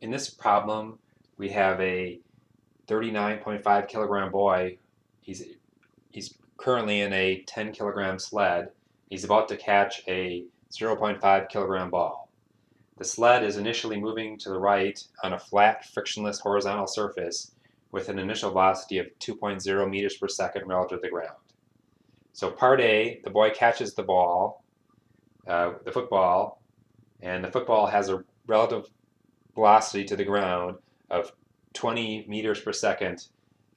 In this problem, we have a 39.5 kilogram boy. He's currently in a 10 kilogram sled. He's about to catch a 0.5 kilogram ball. The sled is initially moving to the right on a flat, frictionless horizontal surface with an initial velocity of 2.0 meters per second relative to the ground. So part A, the boy catches the ball, the football, and the football has a relative velocity to the ground of 20 meters per second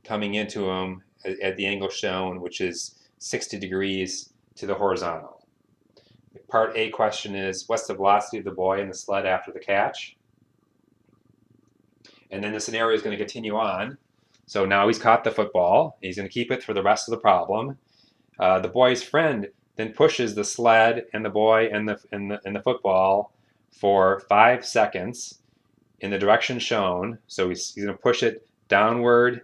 coming into him at the angle shown, which is 60 degrees to the horizontal. Part A question is, what's the velocity of the boy in the sled after the catch? And then the scenario is going to continue on. So now he's caught the football. He's going to keep it for the rest of the problem. The boy's friend then pushes the sled and the boy and the football for 5 seconds in the direction shown. So he's going to push it downward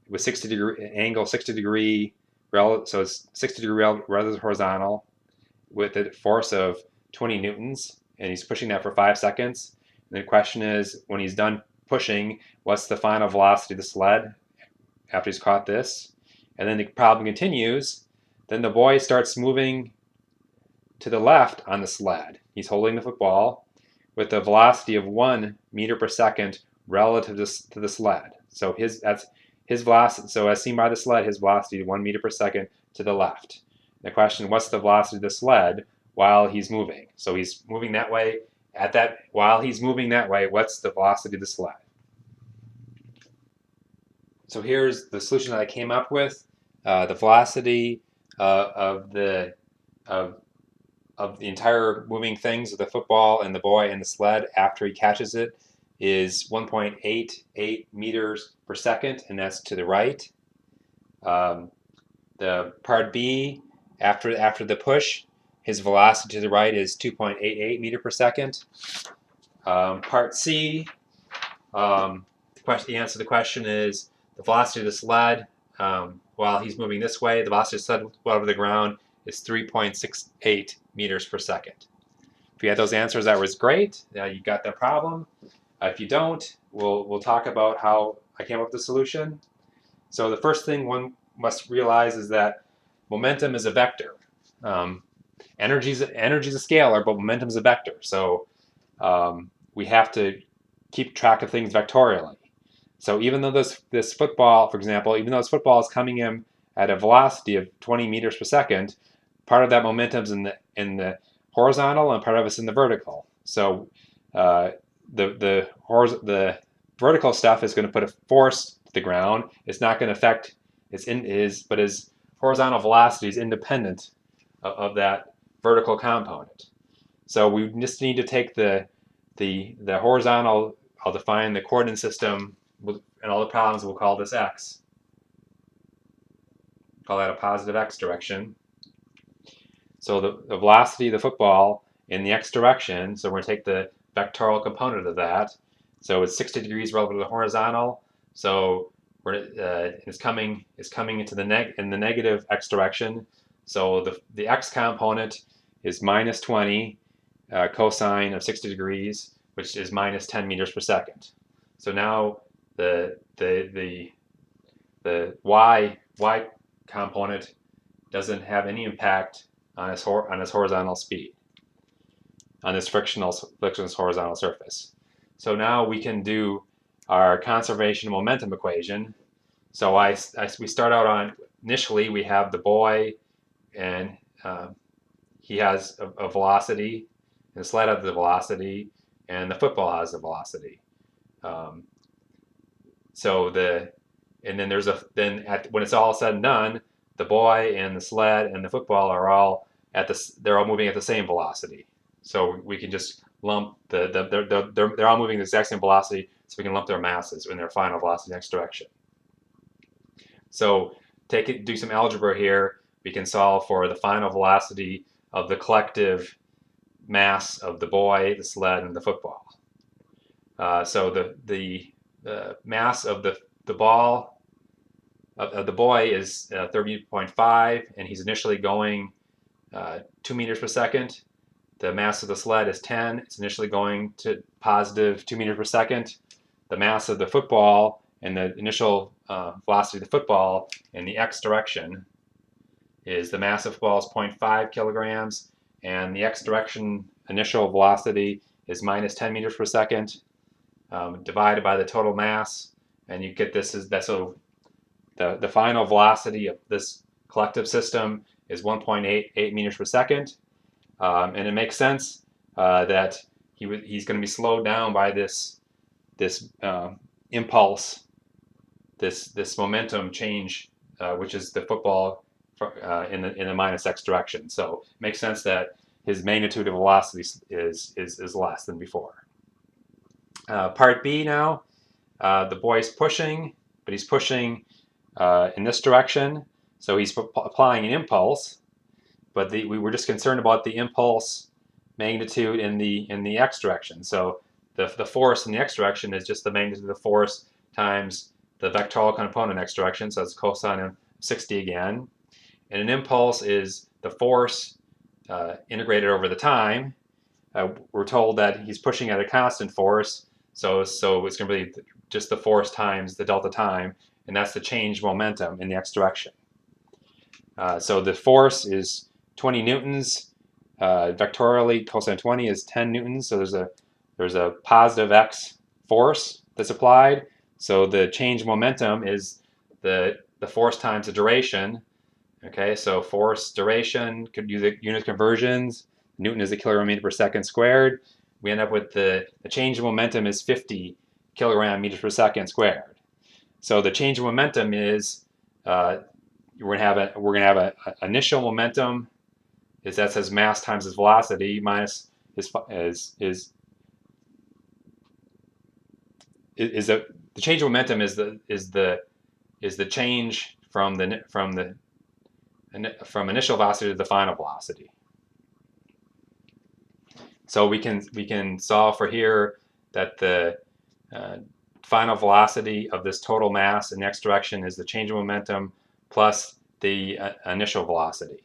with 60 degree angle, 60 degree, so it's 60 degree relative horizontal with a force of 20 newtons, and he's pushing that for 5 seconds. And the question is, when he's done pushing, what's the final velocity of the sled after he's caught this? And then the problem continues. Then the boy starts moving to the left on the sled. He's holding the football with a velocity of 1 meter per second relative to the sled. So that's his velocity. So as seen by the sled, his velocity is 1 meter per second to the left. The question, what's the velocity of the sled while he's moving? So he's moving that way. While he's moving that way, what's the velocity of the sled? So here's the solution that I came up with. The velocity of the entire moving things of the football and the boy and the sled after he catches it is 1.88 meters per second, and that's to the right. The part B, after the push, his velocity to the right is 2.88 meter per second. Part C, the answer to the question is the velocity of the sled while he's moving this way. The velocity of the sled over the ground is 3.68 meters per second. If you had those answers, that was great. You got that problem. If you don't, we'll talk about how I came up with the solution. So the first thing one must realize is that momentum is a vector. Energy is a scalar, but momentum is a vector. So we have to keep track of things vectorially. So even though this football, for example, even though this football is coming in at a velocity of 20 meters per second, part of that momentum is in the horizontal and part of it's in the vertical. So the vertical stuff is going to put a force to the ground. It's not going to affect but his horizontal velocity is independent of that vertical component. So we just need to take the horizontal. I'll define the coordinate system, and all the problems we'll call this x. Call that a positive x direction. So the velocity of the football in the x direction, so we're going to take the vectorial component of that. So it's 60 degrees relative to the horizontal. So it's coming into the negative x direction. So the x component is minus 20 cosine of 60 degrees, which is minus 10 meters per second. So now the y component doesn't have any impact on his horizontal speed, on this frictionless horizontal surface. So now we can do our conservation of momentum equation. So we start out on, initially we have the boy, and he has a velocity, and the sled has the velocity, and the football has the velocity. And then when it's all said and done, the boy and the sled and the football are all they're all moving at the same velocity. So we can just lump they're all moving the exact same velocity, so we can lump their masses in their final velocity in the next direction. So do some algebra here. We can solve for the final velocity of the collective mass of the boy, the sled, and the football. So the mass of the ball of the boy is 30.5, and he's initially going 2 meters per second. The mass of the sled is 10. It's initially going to positive 2 meters per second. The mass of the football and the initial velocity of the football in the x direction is the mass of football is 0.5 kilograms, and the x direction initial velocity is minus 10 meters per second, divided by the total mass, and you get this as that. So the final velocity of this collective system is 1.88 meters per second, and it makes sense that he's going to be slowed down by this impulse, this momentum change, which is the football in the minus x direction. So it makes sense that his magnitude of velocity is less than before. Part B now, the boy's pushing, but he's pushing in this direction. So he's applying an impulse, but we were just concerned about the impulse magnitude in the x direction. So the force in the x direction is just the magnitude of the force times the vectorial component in x direction. So it's cosine of 60 again. And an impulse is the force integrated over the time. We're told that he's pushing at a constant force, so it's going to be just the force times the delta time, and that's the change momentum in the x direction. So the force is 20 newtons. Vectorially, cosine 20 is 10 newtons. So there's a positive x force that's applied. So the change momentum is the force times the duration. Okay, so force duration, could use the unit conversions. Newton is a kilogram meter per second squared. We end up with the change of momentum is 50 kilogram meters per second squared. So the change of momentum is we're gonna have an initial momentum is that says mass times its velocity minus the change of momentum is the change from initial velocity to the final velocity. So we can solve for here that the final velocity of this total mass in the x direction is the change of momentum plus the initial velocity.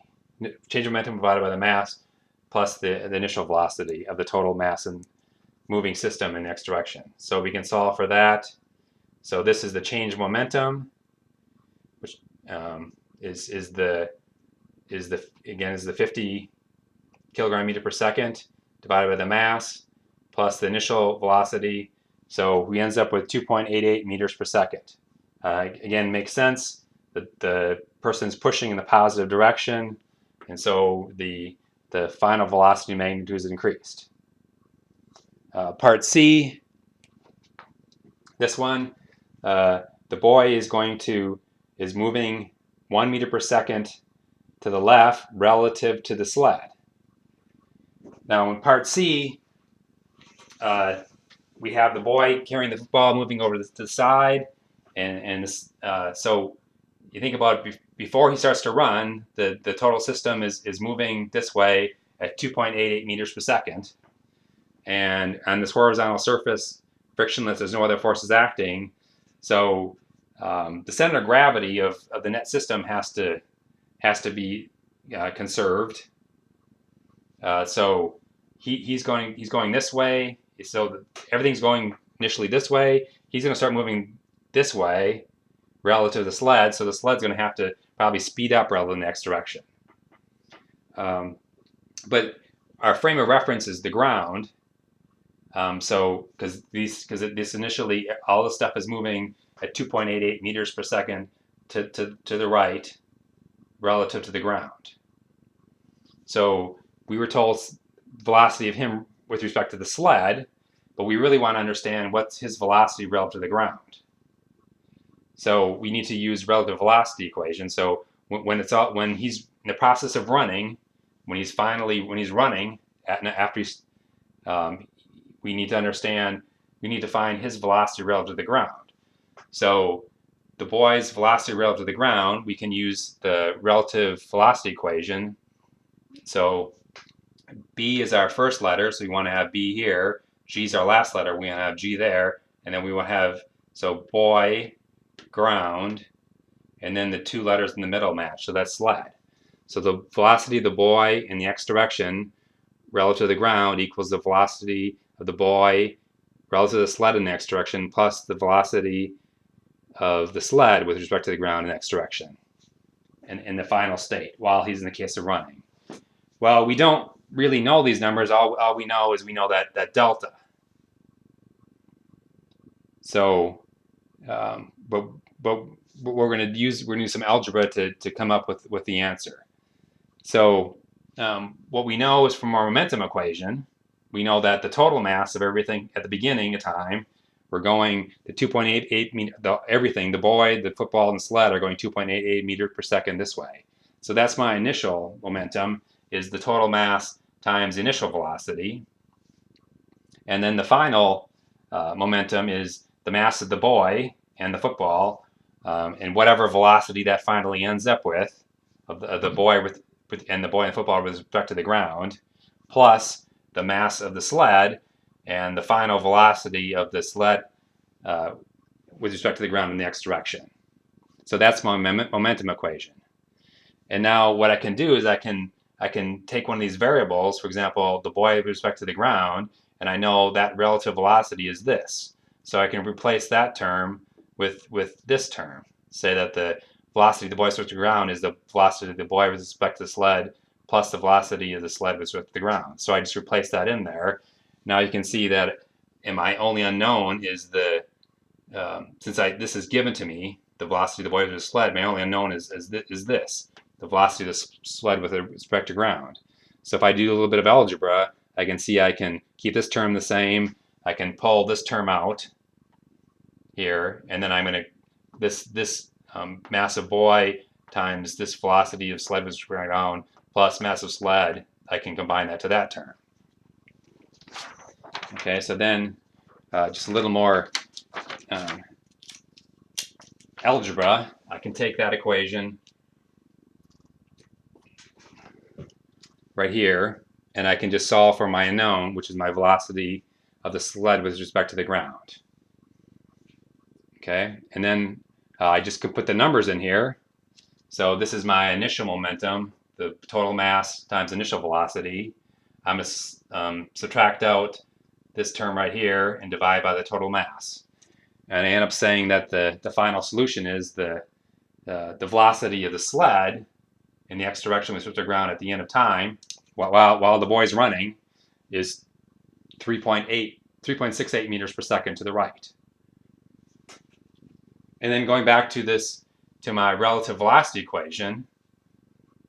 Change of momentum divided by the mass plus the initial velocity of the total mass and moving system in the x direction. So we can solve for that. So this is the change of momentum, which is the 50 kilogram meter per second divided by the mass plus the initial velocity. So we ends up with 2.88 meters per second. Again, makes sense that the person's pushing in the positive direction, and so the final velocity magnitude is increased. Part C, this one, the boy is moving 1 meter per second to the left relative to the sled. Now in part C, we have the boy carrying the football moving over to the side, and so you think about it, before he starts to run, the total system is moving this way at 2.88 meters per second, and on this horizontal surface, frictionless, there's no other forces acting, so the center of gravity of the net system has to be conserved. So he's going this way. So everything's going initially this way. He's going to start moving this way relative to the sled. So the sled's going to have to probably speed up rather than the x direction. But our frame of reference is the ground. So because this initially all the stuff is moving at 2.88 meters per second to the right relative to the ground. So we were told velocity of him with respect to the sled, but we really want to understand what's his velocity relative to the ground. So we need to use relative velocity equation. So when he's in the process of running, when he's running after he's we need to find his velocity relative to the ground. So the boy's velocity relative to the ground, we can use the relative velocity equation. So B is our first letter, so we want to have B here. G is our last letter, we want to have G there. And then we want to have, so boy, ground, and then the two letters in the middle match, so that's sled. So the velocity of the boy in the x direction relative to the ground equals the velocity of the boy relative to the sled in the x direction plus the velocity of the sled with respect to the ground in the x direction in the final state while he's in the case of running. Well, we don't really know these numbers. All we know is we know that delta. So, but we're going to use some algebra to come up with the answer. So what we know is from our momentum equation, we know that the total mass of everything at the beginning of time, we're going the 2.88 meter, everything, the boy, the football, and the sled are going 2.88 meters per second this way. So that's my initial momentum, is the total mass times the initial velocity. And then the final momentum is the mass of the boy and the football, and whatever velocity that finally ends up with, of the boy and the boy and the football with respect to the ground, plus the mass of the sled and the final velocity of the sled with respect to the ground in the x direction. So that's my momentum equation. And now what I can do is I can take one of these variables, for example, the boy with respect to the ground, and I know that relative velocity is this. So I can replace that term with this term. Say that the velocity of the boy with respect to the ground is the velocity of the boy with respect to the sled plus the velocity of the sled with respect to the ground. So I just replace that in there. Now you can see that my only unknown is the, since this is given to me, the velocity of the boy with the sled, my only unknown is this, the velocity of the sled with respect to ground. So if I do a little bit of algebra, I can see I can keep this term the same, I can pull this term out here, and then I'm going to, this mass of boy times this velocity of sled with respect to ground plus mass of sled, I can combine that to that term. Okay, so then just a little more algebra. I can take that equation right here, and I can just solve for my unknown, which is my velocity of the sled with respect to the ground. Okay, and then I just could put the numbers in here. So this is my initial momentum, the total mass times initial velocity. I'm going to subtract out this term right here and divide by the total mass. And I end up saying that the final solution is the velocity of the sled in the x direction with respect to the ground at the end of time, while the boy's running, is 3.68 meters per second to the right. And then going back to my relative velocity equation,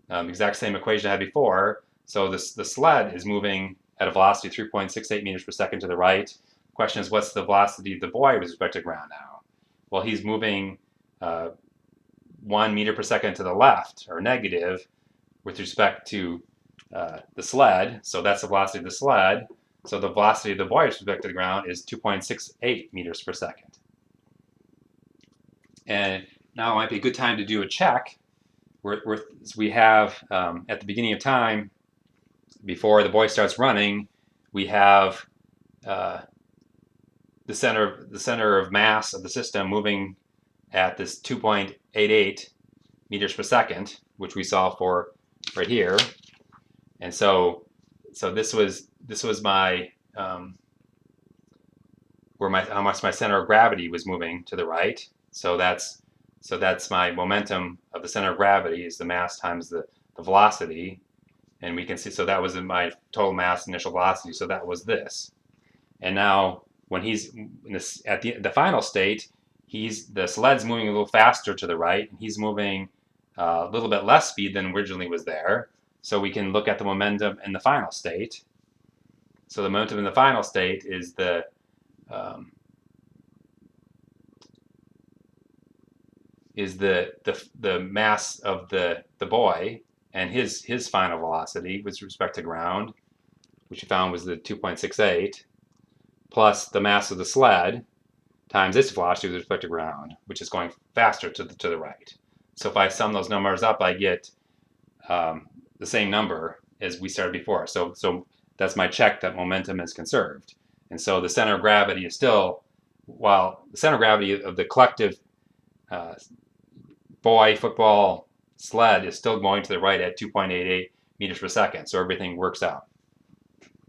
exact same equation I had before. So the sled is moving at a velocity of 3.68 meters per second to the right. The question is, what's the velocity of the boy with respect to the ground now? Well, he's moving 1 meter per second to the left, or negative, with respect to the sled. So that's the velocity of the sled. So the velocity of the boy with respect to the ground is 2.68 meters per second. And now might be a good time to do a check. We have, at the beginning of time, before the boy starts running, we have the center of mass of the system moving at this 2.88 meters per second, which we solved for right here. And so this was my how much my center of gravity was moving to the right. So that's my momentum of the center of gravity, is the mass times the velocity. And we can see, so that was in my total mass initial velocity, so that was this. And now when he's at the final state, the sled's moving a little faster to the right, and he's moving a little bit less speed than originally was there. So we can look at the momentum in the final state. So the momentum in the final state is the mass of the boy and his final velocity with respect to ground, which we found was the 2.68, plus the mass of the sled times its velocity with respect to ground, which is going faster to the right. So if I sum those numbers up, I get the same number as we started before. So that's my check that momentum is conserved. And so the center of gravity is still, while the center of gravity of the collective boy, football, sled is still going to the right at 2.88 meters per second. So everything works out.